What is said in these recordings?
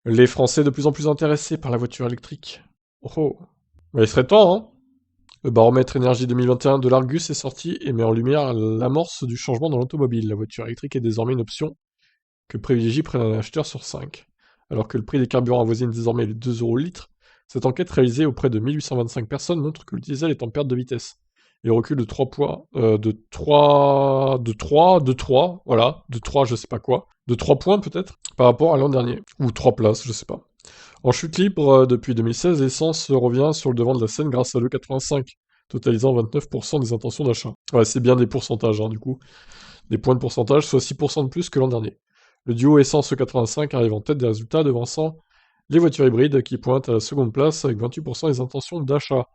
Les Français de plus en plus intéressés par la voiture électrique. Oh oh. Bah, il serait temps, hein. Le baromètre énergie 2021 de l'Argus est sorti et met en lumière l'amorce du changement dans l'automobile. La voiture électrique est désormais une option que privilégie près d'un acheteur sur 5. Alors que le prix des carburants avoisine désormais les 2 euros le litre, cette enquête réalisée auprès de 1825 personnes montre que le diesel est en perte de vitesse. Et recule de 3 points, voilà, de 3 je sais pas quoi, de 3 points peut-être, par rapport à l'an dernier, ou 3 places, je sais pas. En chute libre, depuis 2016, l'essence revient sur le devant de la scène grâce à l'E85, totalisant 29% des intentions d'achat. Ouais, c'est bien des pourcentages, hein, du coup. Des points de pourcentage, soit 6% de plus que l'an dernier. Le duo essence E85 arrive en tête des résultats, devançant les voitures hybrides qui pointent à la seconde place avec 28% des intentions d'achat.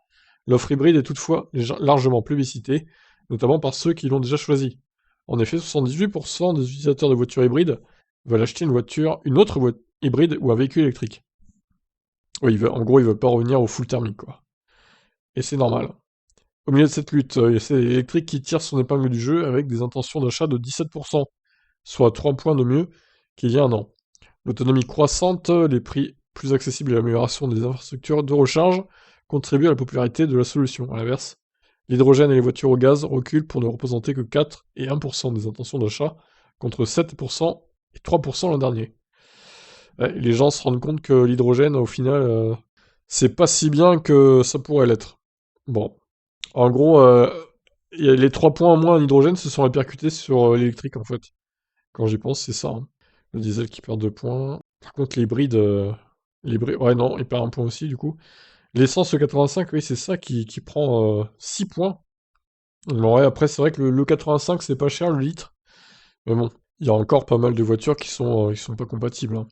L'offre hybride est toutefois largement plébiscitée, notamment par ceux qui l'ont déjà choisi. En effet, 78% des utilisateurs de voitures hybrides veulent acheter une autre voiture hybride ou un véhicule électrique. Oui, en gros, ils veulent pas revenir au full thermique, quoi. Et c'est normal. Au milieu de cette lutte, c'est l'électrique qui tire son épingle du jeu avec des intentions d'achat de 17%, soit 3 points de mieux qu'il y a un an. L'autonomie croissante, les prix plus accessibles et l'amélioration des infrastructures de recharge contribuent à la popularité de la solution. À l'inverse, l'hydrogène et les voitures au gaz reculent pour ne représenter que 4 et 1% des intentions d'achat, contre 7% et 3% l'an dernier. Ouais, les gens se rendent compte que l'hydrogène, au final, c'est pas si bien que ça pourrait l'être. Bon, en gros, les 3 points en moins en hydrogène se sont répercutés sur l'électrique, en fait. Quand j'y pense, c'est ça, hein. Le diesel qui perd 2 points. Par contre, l'hybride, ouais, non, il perd un point aussi, du coup. L'essence 85, oui, c'est ça qui prend 6 points. Bon, ouais, après, c'est vrai que le 85, c'est pas cher, le litre. Mais bon, il y a encore pas mal de voitures qui sont pas compatibles, hein.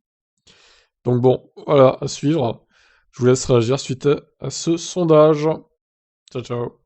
Donc bon, voilà, à suivre. Je vous laisse réagir suite à ce sondage. Ciao, ciao.